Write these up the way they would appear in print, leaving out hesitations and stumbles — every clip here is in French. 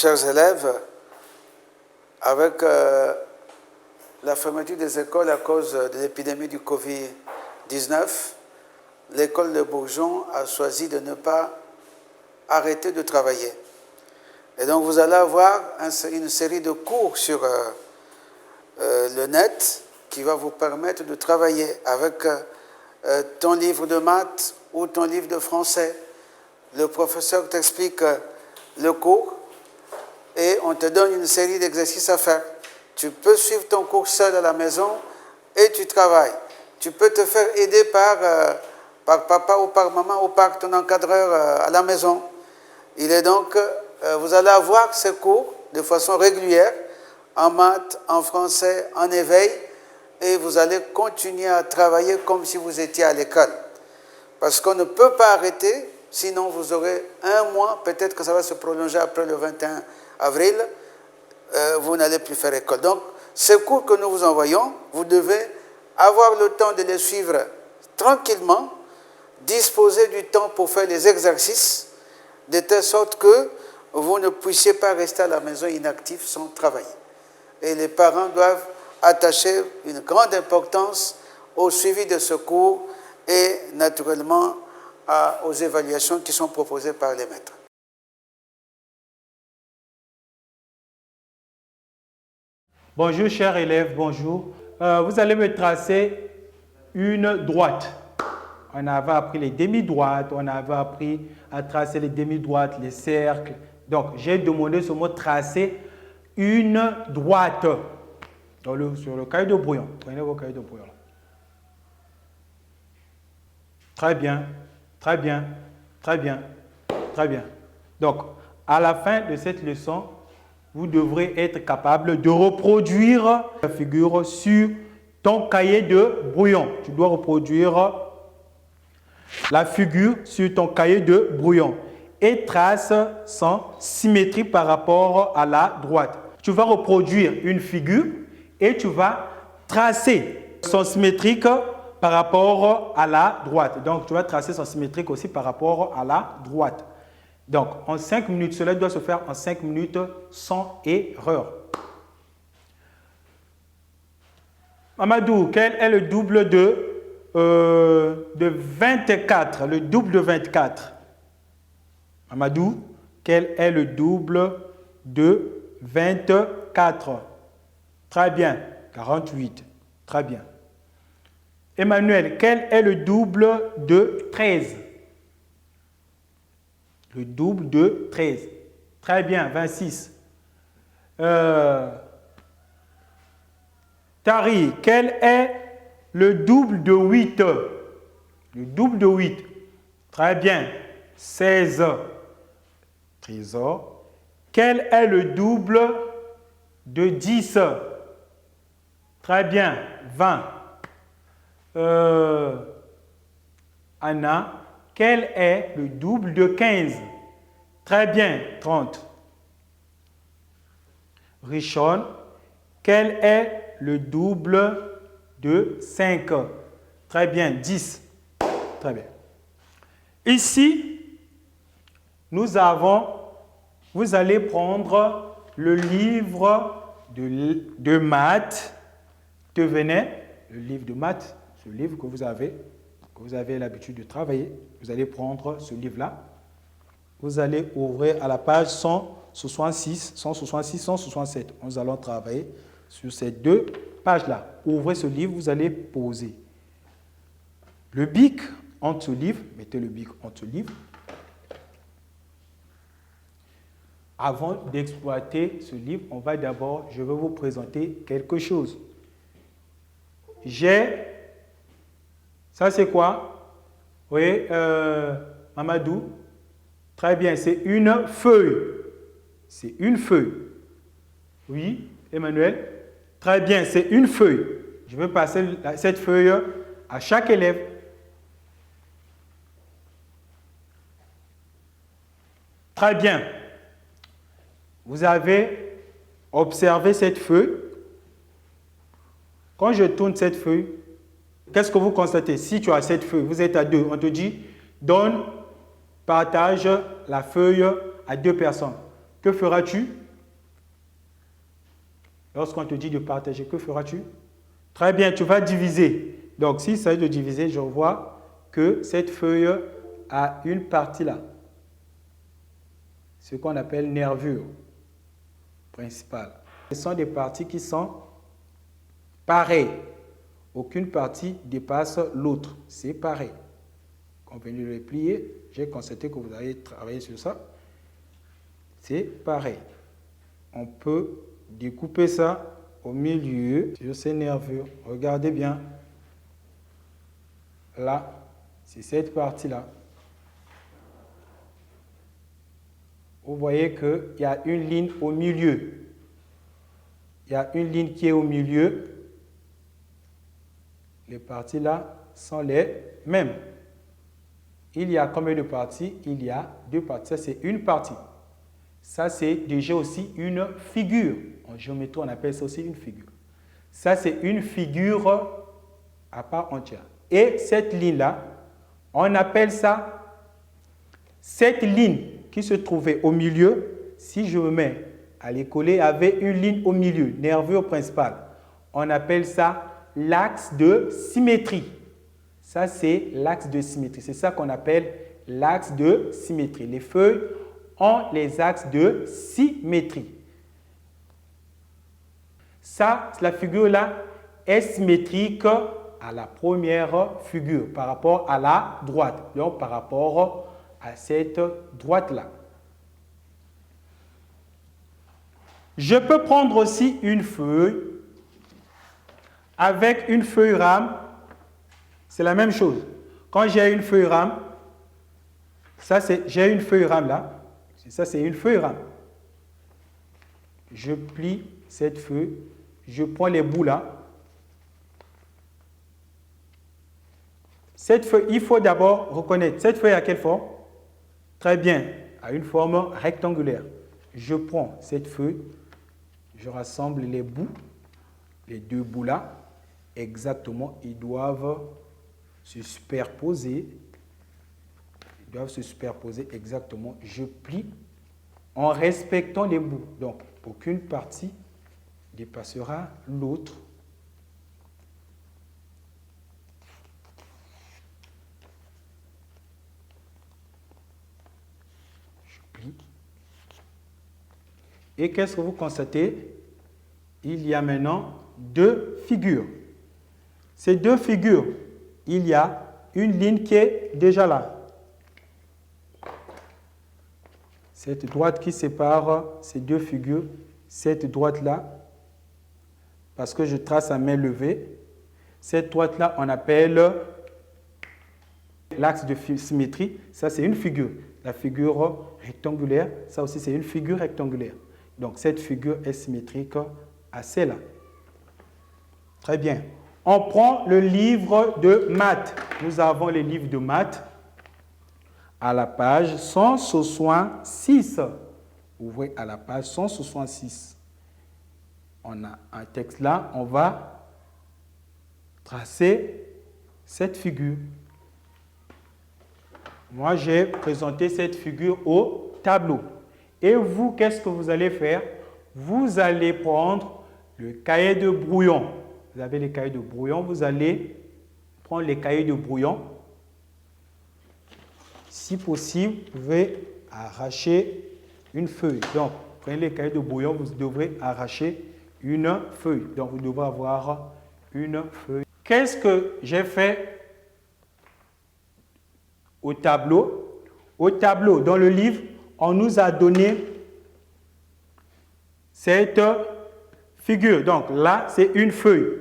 Chers élèves, avec la fermeture des écoles à cause de l'épidémie du Covid-19, l'école de Bourgon a choisi de ne pas arrêter de travailler. Et donc vous allez avoir une série de cours sur le net qui va vous permettre de travailler avec ton livre de maths ou ton livre de français. Le professeur t'explique le cours et on te donne une série d'exercices à faire. Tu peux suivre ton cours seul à la maison et tu travailles. Tu peux te faire aider par papa ou par maman ou par ton encadreur à la maison. Il est donc, vous allez avoir ces cours de façon régulière, en maths, en français, en éveil, et vous allez continuer à travailler comme si vous étiez à l'école. Parce qu'on ne peut pas arrêter, sinon vous aurez un mois, peut-être que ça va se prolonger après le 21 avril, vous n'allez plus faire école. Donc, ces cours que nous vous envoyons, vous devez avoir le temps de les suivre tranquillement, disposer du temps pour faire les exercices, de telle sorte que vous ne puissiez pas rester à la maison inactif sans travailler. Et les parents doivent attacher une grande importance au suivi de ce cours et naturellement aux évaluations qui sont proposées par les maîtres. Bonjour chers élèves, bonjour. Vous allez me tracer une droite. On avait appris les demi-droites, on avait appris à tracer les demi-droites, les cercles. Donc, j'ai demandé ce mot tracer une droite sur le cahier de brouillon. Prenez vos cahiers de brouillon. Très bien, très bien, très bien, très bien. Donc, à la fin de cette leçon, vous devrez être capable de reproduire la figure sur ton cahier de brouillon. Tu dois reproduire la figure sur ton cahier de brouillon et trace sans symétrie par rapport à la droite. Tu vas reproduire une figure et tu vas tracer son symétrique par rapport à la droite. Donc, tu vas tracer son symétrique aussi par rapport à la droite. Donc, en 5 minutes, cela doit se faire en 5 minutes sans erreur. Mamadou, quel est le double de 24? Le double de 24. Mamadou, quel est le double de 24? Très bien, 48. Très bien. Emmanuel, quel est le double de 13? Le double de 13. Très bien, 26. Tari, quel est le double de 8? Le double de 8. Très bien, 16. Trésor. Quel est le double de 10? Très bien, 20. Anna, quel est le double de 15? Très bien, 30. Richon, quel est le double de 5? Très bien, 10. Très bien. Ici, vous allez prendre le livre de maths. Devenez le livre de maths, ce livre que vous avez l'habitude de travailler. Vous allez prendre ce livre-là. Vous allez ouvrir à la page 166, 167. Nous allons travailler sur ces deux pages-là. Ouvrez ce livre, vous allez poser le bic entre ce livre. Mettez le bic entre ce livre. Avant d'exploiter ce livre, je vais vous présenter quelque chose. Ça c'est quoi? Oui, Mamadou. Très bien, c'est une feuille. C'est une feuille. Oui, Emmanuel. Très bien, c'est une feuille. Je vais passer cette feuille à chaque élève. Très bien. Vous avez observé cette feuille. Quand je tourne cette feuille, qu'est-ce que vous constatez? Si tu as cette feuille, vous êtes à deux, on te dit, partage la feuille à deux personnes. que feras-tu? Lorsqu'on te dit de partager, que feras-tu? Très bien, tu vas diviser. Donc, s'il s'agit de diviser, je vois que cette feuille a une partie là. Ce qu'on appelle nervure principale. Ce sont des parties qui sont pareilles. Aucune partie dépasse l'autre. C'est pareil. Quand vous venez de les plier, j'ai constaté que vous avez travaillé sur ça. C'est pareil. On peut découper ça au milieu sur ces nervures. Regardez bien. Là, c'est cette partie-là. Vous voyez qu'il y a une ligne au milieu. Il y a une ligne qui est au milieu. Les parties là sont les mêmes. Il y a combien de parties? Il y a 2 parties. Ça, c'est une partie. Ça, c'est déjà aussi une figure. En géométrie, on appelle ça aussi une figure. Ça, c'est une figure à part entière. Et cette ligne-là, on appelle ça, cette ligne qui se trouvait au milieu, si je me mets à les coller, avait une ligne au milieu, nervure principale. On appelle ça l'axe de symétrie. Ça, c'est l'axe de symétrie. C'est ça qu'on appelle l'axe de symétrie. Les feuilles ont les axes de symétrie. Ça, la figure-là est symétrique à la première figure par rapport à la droite. Donc, par rapport à cette droite-là. Je peux prendre aussi une feuille avec une feuille rame. C'est la même chose. Quand j'ai une feuille rame, j'ai une feuille rame là. Ça, c'est une feuille rame. Je plie cette feuille. Je prends les bouts là. Cette feuille, il faut d'abord reconnaître. Cette feuille à quelle forme? Très bien, à une forme rectangulaire. Je prends cette feuille. Je rassemble les bouts. Les 2 bouts là. Exactement, ils doivent se superposer. Ils doivent se superposer exactement. Je plie en respectant les bouts. Donc, aucune partie dépassera l'autre. Je plie. Et qu'est-ce que vous constatez? Il y a maintenant 2 figures. Ces 2 figures, il y a une ligne qui est déjà là. Cette droite qui sépare ces 2 figures, cette droite-là, parce que je trace à main levée, cette droite-là, on appelle l'axe de symétrie. Ça, c'est une figure. La figure rectangulaire, ça aussi, c'est une figure rectangulaire. Donc, cette figure est symétrique à celle-là. Très bien. On prend le livre de maths. Nous avons les livres de maths à la page 166. Vous voyez à la page 166. On a un texte là. On va tracer cette figure. Moi, j'ai présenté cette figure au tableau. Et vous, qu'est-ce que vous allez faire? Vous allez prendre le cahier de brouillon. Vous avez les cahiers de brouillon. Vous allez prendre les cahiers de brouillon. Si possible, vous pouvez arracher une feuille. Donc, prenez les cahiers de brouillon. Vous devrez arracher une feuille. Donc, vous devrez avoir une feuille. Qu'est-ce que j'ai fait au tableau? Au tableau, dans le livre, on nous a donné cette figure. Donc là, c'est une feuille.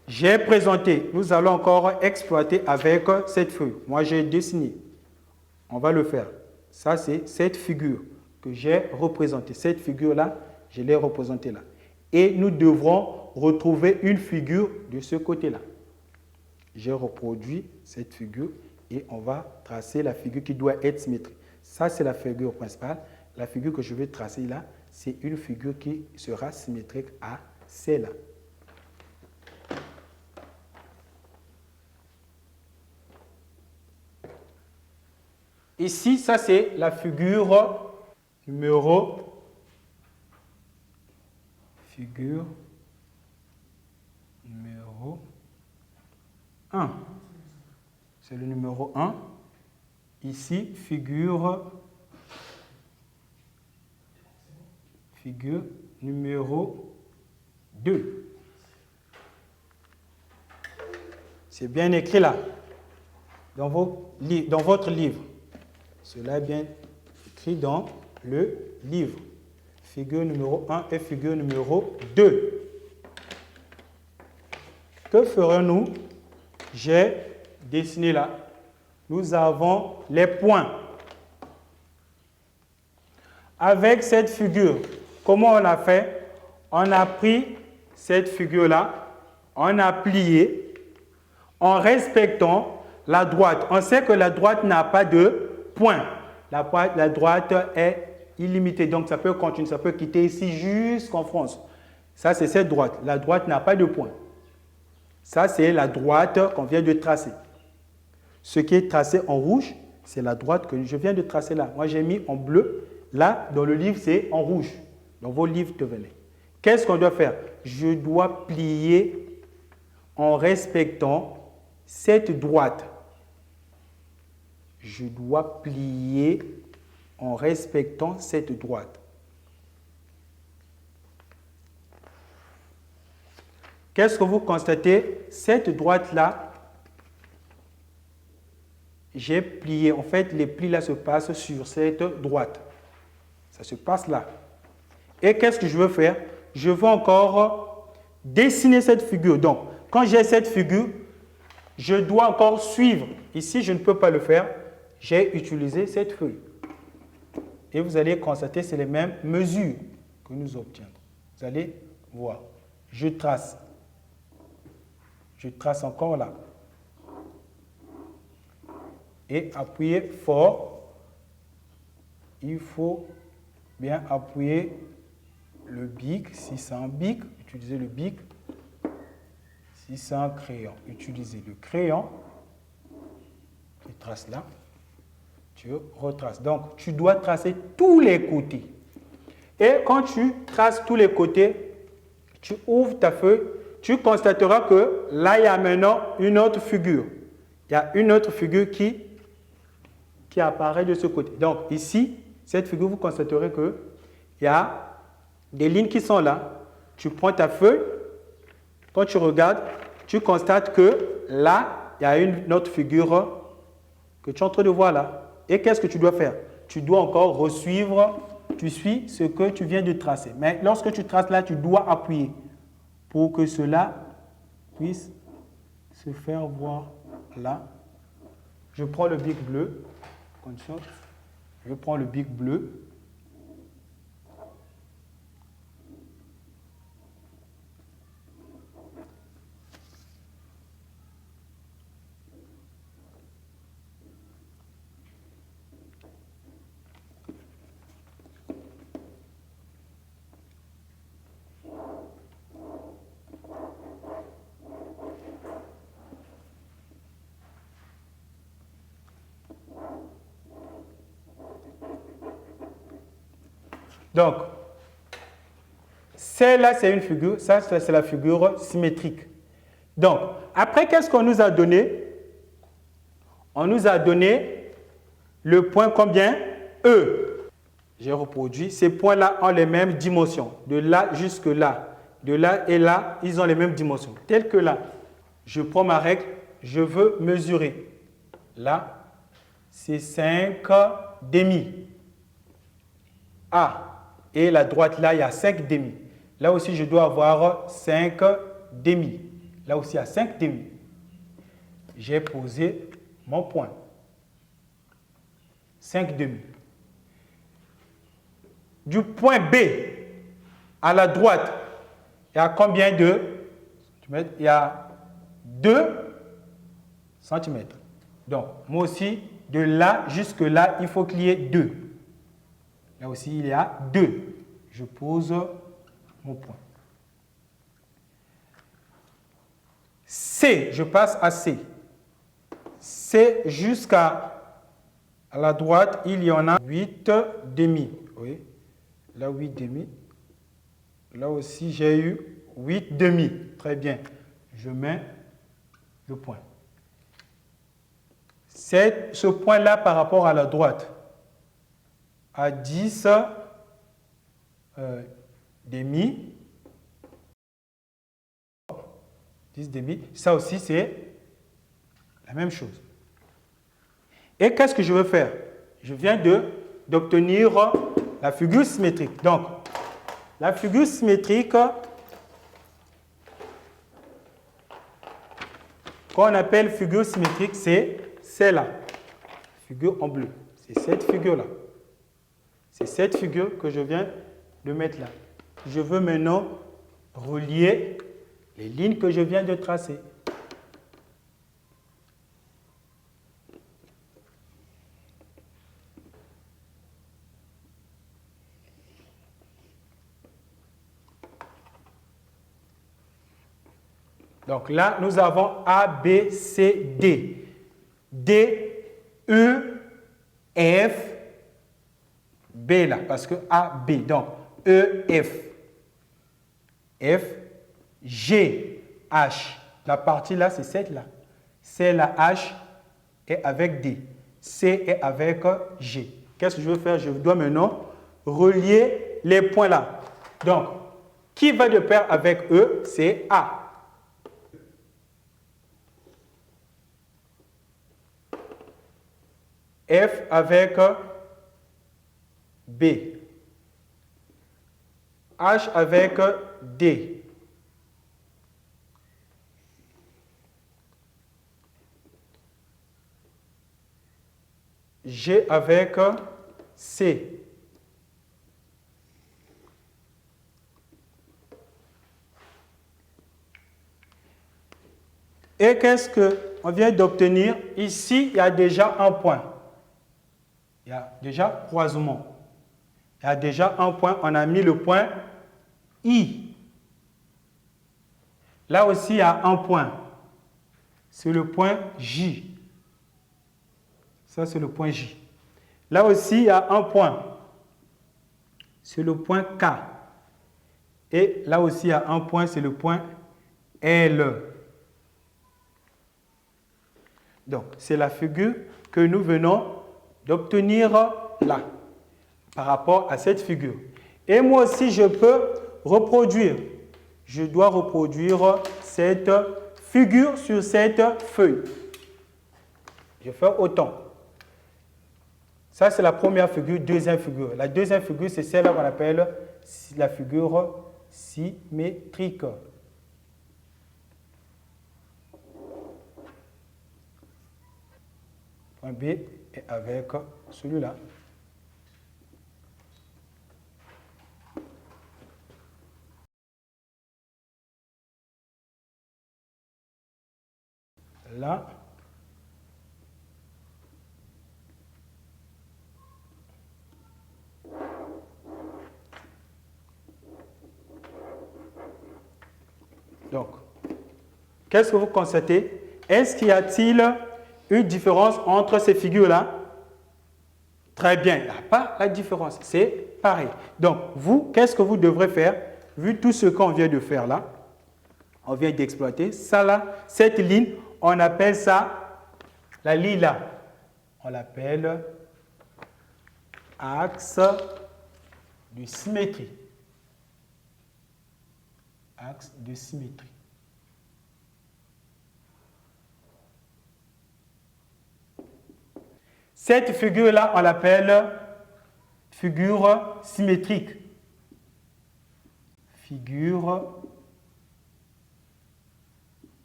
J'ai présenté. Nous allons encore exploiter avec cette feuille. Moi, j'ai dessiné. On va le faire. Ça, c'est cette figure que j'ai représentée. Cette figure-là, je l'ai représentée là. Et nous devrons retrouver une figure de ce côté-là. J'ai reproduit cette figure et on va tracer la figure qui doit être symétrique. Ça, c'est la figure principale. La figure que je vais tracer là, c'est une figure qui sera symétrique à celle-là. Ici, ça, c'est la figure numéro, figure numéro 1. C'est le numéro 1. Ici, figure numéro 2. C'est bien écrit là, dans votre livre. Cela est bien écrit dans le livre. Figure numéro 1 et figure numéro 2. Que ferons-nous? J'ai dessiné là. Nous avons les points. Avec cette figure, comment on a fait? On a pris cette figure-là, on a plié en respectant la droite. On sait que la droite n'a pas de point. La droite est illimitée, donc ça peut continuer, ça peut quitter ici jusqu'en France. Ça, c'est cette droite. La droite n'a pas de point. Ça, c'est la droite qu'on vient de tracer. Ce qui est tracé en rouge, c'est la droite que je viens de tracer là. Moi, j'ai mis en bleu. Là, dans le livre, c'est en rouge. Dans vos livres, devenez. Qu'est-ce qu'on doit faire? Je dois plier en respectant cette droite. Je dois plier en respectant cette droite. Qu'est-ce que vous constatez? Cette droite-là, j'ai plié. En fait, les plis là se passent sur cette droite. Ça se passe là. Et qu'est-ce que je veux faire? Je veux encore dessiner cette figure. Donc, quand j'ai cette figure, je dois encore suivre. Ici, je ne peux pas le faire. J'ai utilisé cette feuille. Et vous allez constater, c'est les mêmes mesures que nous obtiendrons. Vous allez voir. Je trace. Je trace encore là. Et appuyez fort. Il faut bien appuyer le bic. Si c'est un bic, utilisez le bic. Si c'est un crayon, utilisez le crayon. Tu traces là. Tu retraces. Donc, tu dois tracer tous les côtés. Et quand tu traces tous les côtés, tu ouvres ta feuille. Tu constateras que là, il y a maintenant une autre figure. Il y a une autre figure qui apparaît de ce côté. Donc, ici, cette figure, vous constaterez qu'il y a des lignes qui sont là. Tu prends ta feuille. Quand tu regardes, tu constates que là, il y a une autre figure que tu es en train de voir là. Et qu'est-ce que tu dois faire? Tu dois encore resuivre. Tu suis ce que tu viens de tracer. Mais lorsque tu traces là, tu dois appuyer pour que cela puisse se faire voir là. Je prends le bic bleu. Je prends le bic bleu. Donc, celle-là, c'est une figure. Ça, c'est la figure symétrique. Donc, après, qu'est-ce qu'on nous a donné? On nous a donné le point combien? E. J'ai reproduit. Ces points-là ont les mêmes dimensions. De là jusque là. De là et là, ils ont les mêmes dimensions. Tel que là, je prends ma règle. Je veux mesurer. Là, c'est 5 demi. A. Et la droite, là, il y a 5 demi. Là aussi, je dois avoir 5 demi. Là aussi, il y a 5 demi. J'ai posé mon point. 5 demi. Du point B à la droite, il y a combien de centimètres? Il y a 2 centimètres. Donc, moi aussi, de là jusque là, il faut qu'il y ait 2. Là aussi, il y a 2. Je pose mon point. C, je passe à C. C jusqu'à la droite, il y en a 8 demi. Oui. Là, 8 demi. Là aussi, j'ai eu 8 demi. Très bien. Je mets le point. C'est ce point-là par rapport à la droite. À 10 demi. 10 demi. Ça aussi, c'est la même chose. Et qu'est-ce que je veux faire? Je viens d'obtenir la figure symétrique. Donc, la figure symétrique qu'on appelle figure symétrique, c'est celle-là. Figure en bleu. C'est cette figure-là. C'est cette figure que je viens de mettre là. Je veux maintenant relier les lignes que je viens de tracer. Donc là, nous avons A, B, C, D. D, E, F, B là, parce que A, B. Donc, E, F. F, G, H. La partie là, c'est cette là. C'est la H est avec D. C est avec G. Qu'est-ce que je veux faire? Je dois maintenant relier les points là. Donc, qui va de pair avec E? C'est A. F avec B. H avec D. G avec C. Et qu'est-ce qu'on vient d'obtenir? Ici, il y a déjà un point. Il y a déjà croisement. Il y a déjà un point. On a mis le point I. Là aussi, il y a un point. C'est le point J. Ça, c'est le point J. Là aussi, il y a un point. C'est le point K. Et là aussi, il y a un point. C'est le point L. Donc, c'est la figure que nous venons d'obtenir là, par rapport à cette figure. Et moi aussi, je peux reproduire. Je dois reproduire cette figure sur cette feuille. Je fais autant. Ça, c'est la première figure, deuxième figure. La deuxième figure, c'est celle qu'on appelle la figure symétrique. Point B est avec celui-là. Là. Donc, qu'est-ce que vous constatez? Est-ce qu'il y a-t-il une différence entre ces figures-là? Très bien, il n'y a pas la différence, c'est pareil. Donc, vous, qu'est-ce que vous devrez faire? Vu tout ce qu'on vient de faire là, on vient d'exploiter, ça là, cette ligne, on appelle ça la ligne là. On l'appelle axe de symétrie. Axe de symétrie. Cette figure-là, on l'appelle figure symétrique. Figure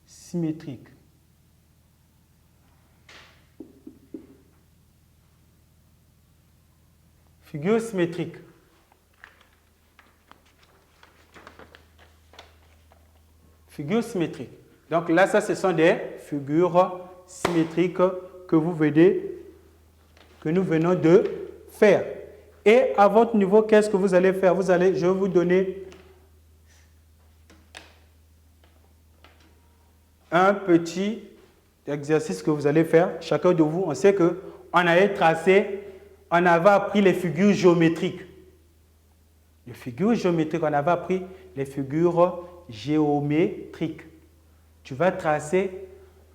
symétrique. Figure symétrique. Figure symétrique. Donc là, ça, ce sont des figures symétriques que vous venez, que nous venons de faire. Et à votre niveau, qu'est-ce que vous allez faire? Je vais vous donner un petit exercice que vous allez faire. Chacun de vous, on sait qu'on avait tracé, on avait appris les figures géométriques. Les figures géométriques, on avait appris les figures géométriques. Tu vas tracer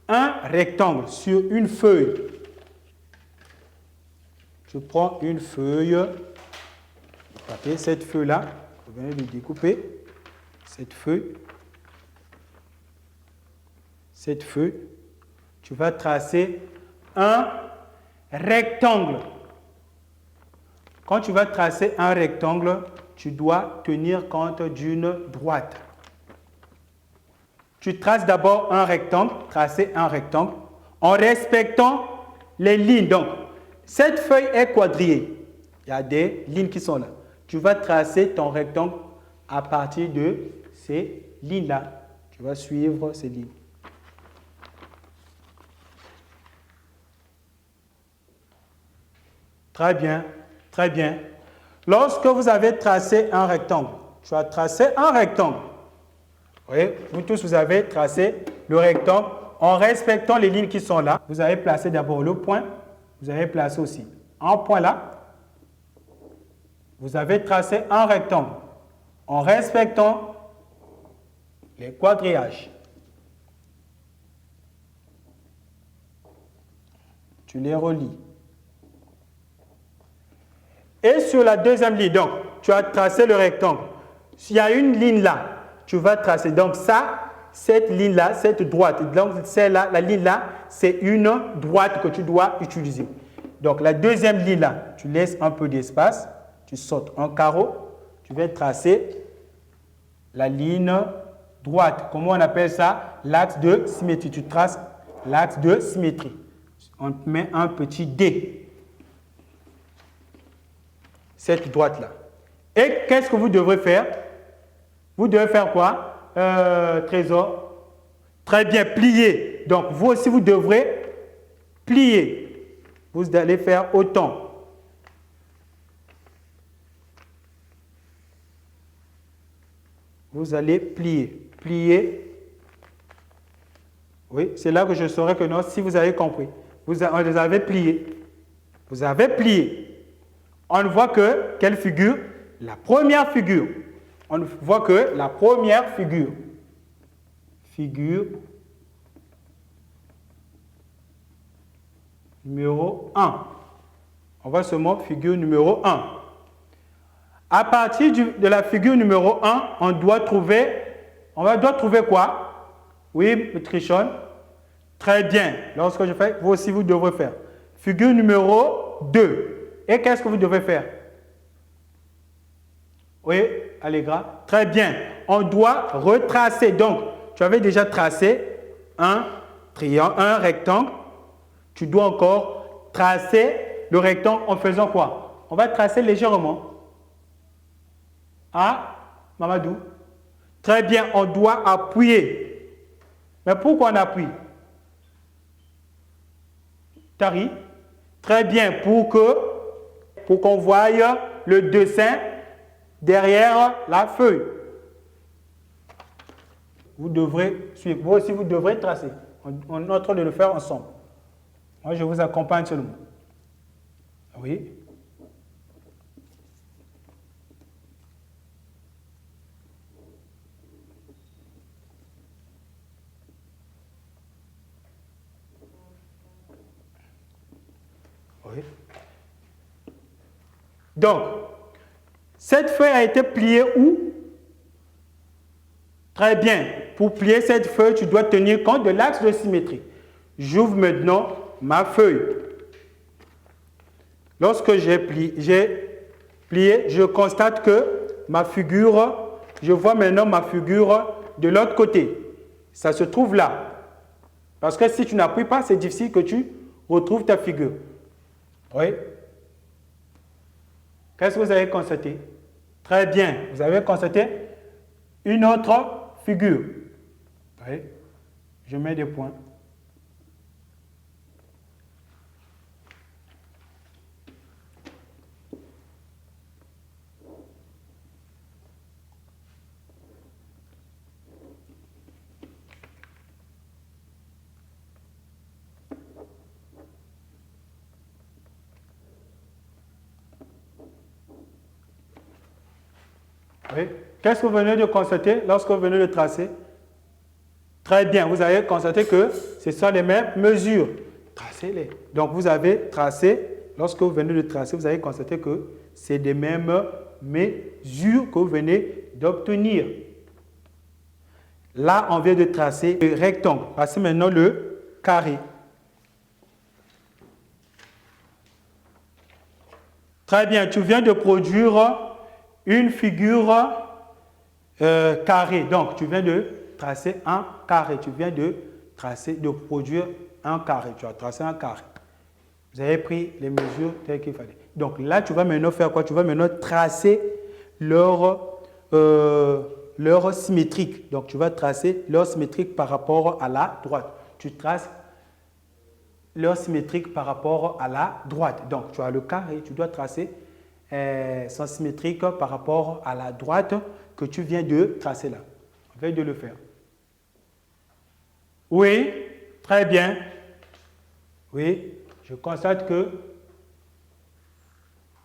un rectangle sur une feuille. Je prends une feuille, cette feuille-là, vous venez de découper, cette feuille, tu vas tracer un rectangle. Quand tu vas tracer un rectangle, tu dois tenir compte d'une droite. Tu traces d'abord un rectangle, tracer un rectangle, en respectant les lignes. Donc, cette feuille est quadrillée. Il y a des lignes qui sont là. Tu vas tracer ton rectangle à partir de ces lignes-là. Tu vas suivre ces lignes. Très bien, très bien. Lorsque vous avez tracé un rectangle, tu as tracé un rectangle. Vous voyez, vous tous, vous avez tracé le rectangle en respectant les lignes qui sont là. Vous avez placé d'abord le point. Vous avez placé aussi un point là. Vous avez tracé un rectangle en respectant les quadrillages. Tu les relis. Et sur la deuxième ligne, donc, tu as tracé le rectangle. S'il y a une ligne là, tu vas tracer. Donc ça, cette ligne-là, cette droite, donc celle-là, la ligne-là, c'est une droite que tu dois utiliser. Donc la deuxième ligne-là, tu laisses un peu d'espace, tu sautes un carreau, tu vas tracer la ligne droite. Comment on appelle ça? L'axe de symétrie. Tu traces l'axe de symétrie. On met un petit D. Cette droite-là. Et qu'est-ce que vous devrez faire? Vous devez faire quoi, Trésor? Très bien, plier. Donc, vous aussi, vous devrez plier. Vous allez faire autant. Vous allez plier. Plier. Oui, c'est là que je saurai que non, si vous avez compris. On les avait pliés. Vous avez plié. On ne voit que quelle figure? La première figure. On ne voit que la première figure. Figure numéro 1. On voit seulement figure numéro 1. À partir de la figure numéro 1, on doit trouver quoi? Oui, Trichon. Très bien. Lorsque je fais, vous aussi, vous devrez faire. Figure numéro 2. Et qu'est-ce que vous devez faire? Oui, Allegra. Très bien. On doit retracer. Donc, tu avais déjà tracé un triangle, un rectangle. Tu dois encore tracer le rectangle en faisant quoi? On va tracer légèrement. Ah, Mamadou. Très bien, on doit appuyer. Mais pourquoi on appuie? Tari. Très bien, pour qu'on voie le dessin derrière la feuille. Vous devrez suivre. Vous aussi, vous devrez tracer. On est en train de le faire ensemble. Moi, je vous accompagne seulement. Oui. Oui. Donc, cette feuille a été pliée où? Très bien. Pour plier cette feuille, tu dois tenir compte de l'axe de symétrie. J'ouvre maintenant ma feuille. Lorsque j'ai plié, je constate que ma figure, je vois maintenant ma figure de l'autre côté. Ça se trouve là. Parce que si tu n'appuies pas, c'est difficile que tu retrouves ta figure. Oui. Qu'est-ce que vous avez constaté? Très bien. Vous avez constaté une autre figure. Oui. Je mets des points. Oui. Qu'est-ce que vous venez de constater lorsque vous venez de tracer? Très bien, vous avez constaté que ce sont les mêmes mesures. Tracez-les. Donc, vous avez tracé, lorsque vous venez de tracer, vous avez constaté que c'est des mêmes mesures que vous venez d'obtenir. Là, on vient de tracer le rectangle. Passez maintenant le carré. Très bien, tu viens de produire une figure carrée. Donc, tu viens de tracer un carré. Tu viens de produire un carré. Tu as tracé un carré. Vous avez pris les mesures telles qu'il fallait. Donc là, tu vas maintenant faire quoi? Tu vas maintenant tracer leur symétrique. Donc, tu vas tracer leur symétrique par rapport à la droite. Tu traces leur symétrique par rapport à la droite. Donc, tu as le carré, tu dois tracer son symétrique par rapport à la droite que tu viens de tracer là. On vient de le faire. Oui, très bien. Oui, je constate que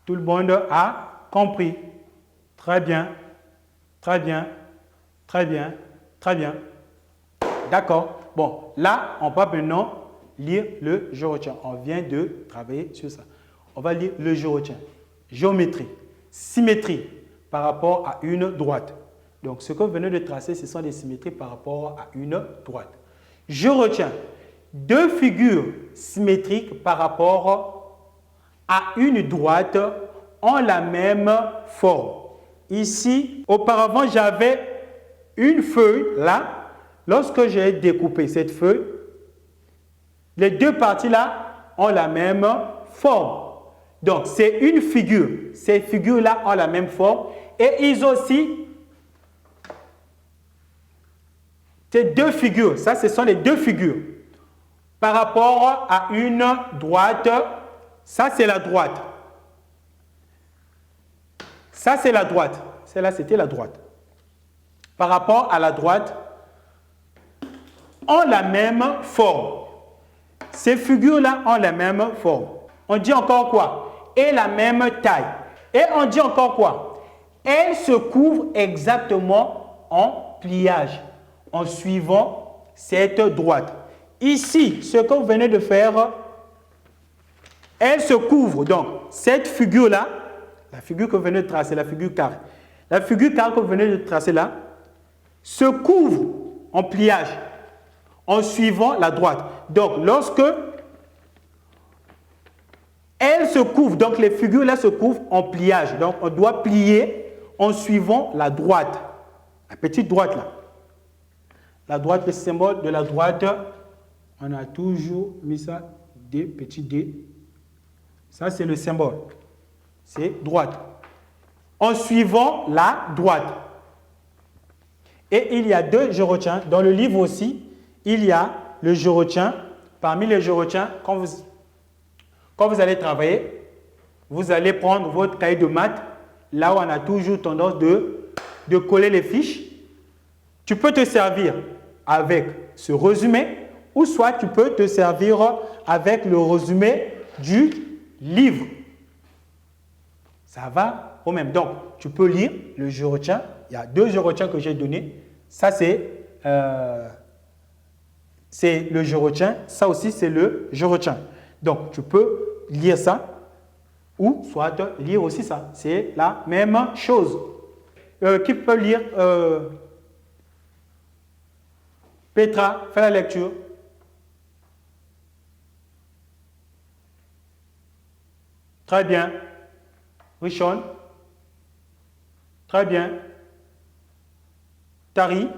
tout le monde a compris. Très bien, très bien, très bien, très bien. D'accord. Bon, là, on va maintenant lire le je retiens. On vient de travailler sur ça. On va lire le je retiens. Géométrie, symétrie par rapport à une droite. Donc, ce que vous venez de tracer, ce sont des symétries par rapport à une droite. Je retiens deux figures symétriques par rapport à une droite ont la même forme. Ici, auparavant, j'avais une feuille là. Lorsque j'ai découpé cette feuille, les deux parties là ont la même forme. Donc, c'est une figure. Ces figures-là ont la même forme. Et ils aussi, ces deux figures, ça, ce sont les deux figures. Par rapport à une droite, ça, c'est la droite. Ça, c'est la droite. Celle-là, c'était la droite. Par rapport à la droite, ont la même forme. Ces figures-là ont la même forme. On dit encore quoi? Et la même taille. Et on dit encore quoi? Elles se couvrent exactement en pliage, en suivant cette droite. Ici, ce que vous venez de faire, elles se couvrent. Donc, cette figure-là, la figure que vous venez de tracer, la figure carrée, la figure carrée que vous venez de tracer là, se couvre en pliage, en suivant la droite. Donc, lorsque elles se couvrent, donc les figures-là se couvrent en pliage. Donc, on doit plier en suivant la droite. La petite droite là. La droite, le symbole de la droite, on a toujours mis ça, D, petit d. Ça, c'est le symbole. C'est droite. En suivant la droite. Et il y a deux je retiens. Dans le livre aussi, il y a le je retiens. Parmi les je retiens, quand vous allez travailler, vous allez prendre votre cahier de maths, là où on a toujours tendance de coller les fiches. Tu peux te servir avec ce résumé, ou soit tu peux te servir avec le résumé du livre. Ça va au même. Donc, tu peux lire le je retiens. Il y a deux je retiens que j'ai donnés. Ça, c'est le je retiens. Ça aussi, c'est le je retiens. Donc, tu peux lire ça ou soit lire aussi ça. C'est la même chose. Qui peut lire Petra, fais la lecture. Très bien. Richon. Très bien. Tari.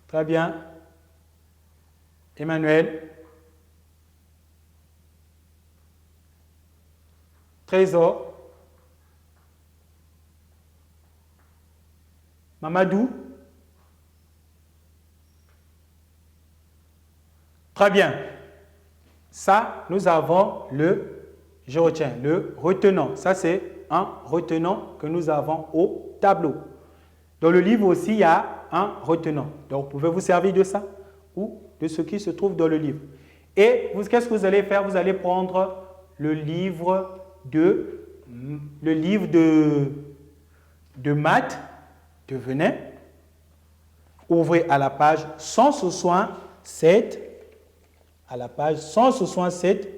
Très bien. Emmanuel. Trésor. Mamadou. Très bien. Ça, nous avons le je retiens, le retenant. Ça, c'est un retenant que nous avons au tableau. Dans le livre aussi, il y a un retenant. Donc, vous pouvez vous servir de ça ou de ce qui se trouve dans le livre. Et qu'est-ce que vous allez faire? Vous allez prendre le livre de le livre de maths, devenez, ouvrez à la page 167. À la page 167,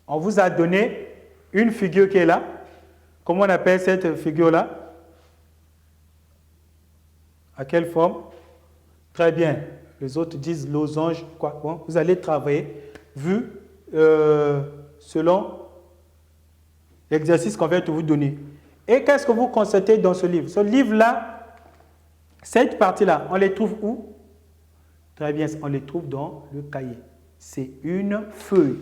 on vous a donné une figure qui est là. Comment on appelle cette figure-là? À quelle forme? Très bien. Les autres disent losange. Quoi? Bon, vous allez travailler vu selon l'exercice qu'on vient de vous donner. Et qu'est-ce que vous constatez dans ce livre? Ce livre-là, cette partie-là, on les trouve où? Très bien, on les trouve dans le cahier. C'est une feuille.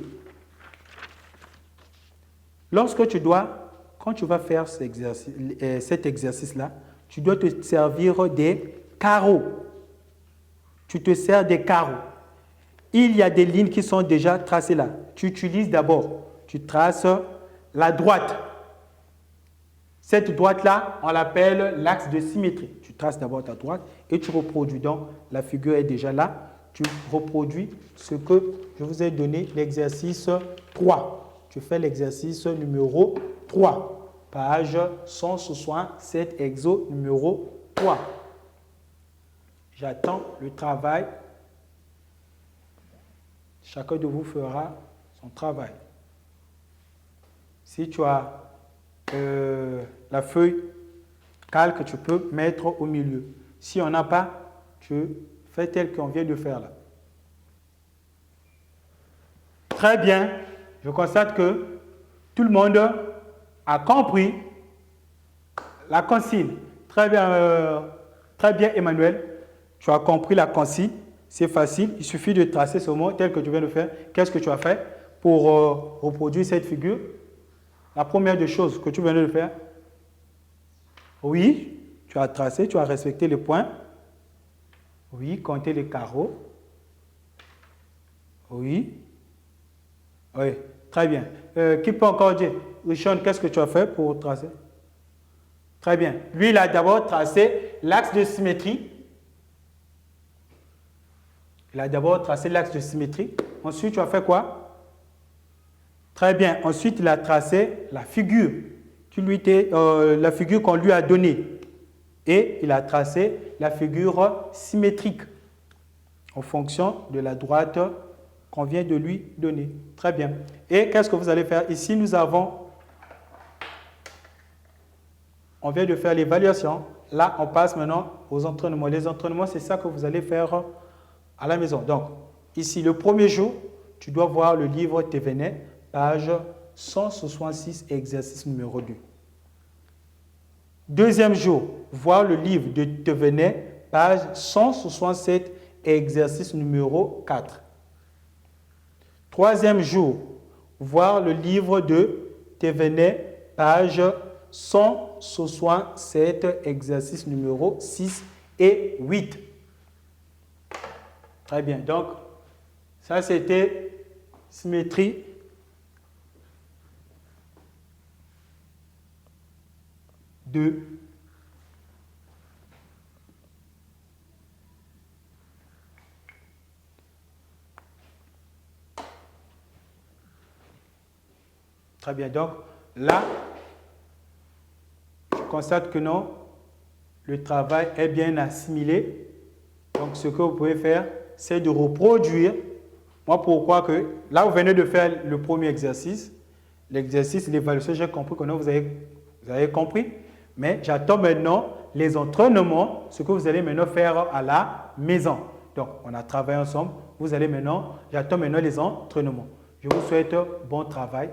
Lorsque tu dois, quand tu vas faire cet exercice-là, tu dois te servir des carreaux. Tu te sers des carreaux. Il y a des lignes qui sont déjà tracées là. Tu utilises d'abord, tu traces la droite. Cette droite-là, on l'appelle l'axe de symétrie. Tu traces d'abord ta droite et tu reproduis. Donc, la figure est déjà là. Tu reproduis ce que je vous ai donné, l'exercice 3. Tu fais l'exercice numéro 3, page 167, exo numéro 3. J'attends le travail. Chacun de vous fera son travail. Si tu as la feuille calque, tu peux mettre au milieu. Si on n'a pas, tu fais tel qu'on vient de faire là. Très bien. Je constate que tout le monde a compris la consigne. Très bien, Emmanuel. Tu as compris la consigne. C'est facile. Il suffit de tracer ce mot tel que tu viens de faire. Qu'est-ce que tu as fait pour reproduire cette figure? La première des choses que tu viens de faire, oui, tu as tracé, tu as respecté les points. Oui, compter les carreaux. Oui. Oui, très bien. Qui peut encore dire? Richard, qu'est-ce que tu as fait pour tracer? Très bien. Lui, il a d'abord tracé l'axe de symétrie. Il a d'abord tracé l'axe de symétrie. Ensuite, tu as fait quoi? Très bien. Ensuite, il a tracé la figure. La figure qu'on lui a donnée. Et il a tracé la figure symétrique en fonction de la droite qu'on vient de lui donner. Très bien. Et qu'est-ce que vous allez faire? Ici, on vient de faire l'évaluation. Là, on passe maintenant aux entraînements. Les entraînements, c'est ça que vous allez faire à la maison. Donc, ici, le premier jour, tu dois voir le livre Thévenet, page 166, exercice numéro 2. Deuxième jour, voir le livre de Thévenet, page 167, exercice numéro 4. Troisième jour, voir le livre de Thévenet, page 167, exercice numéro 6 et 8. Très bien. Donc, ça c'était symétrie. Très bien. Donc, là, je constate que non, le travail est bien assimilé. Donc, ce que vous pouvez faire, c'est de reproduire. Moi, pourquoi que là, vous venez de faire le premier exercice. L'exercice, l'évaluation, j'ai compris que non, vous avez compris. Mais j'attends maintenant les entraînements, ce que vous allez maintenant faire à la maison. Donc, on a travaillé ensemble. J'attends maintenant les entraînements. Je vous souhaite bon travail.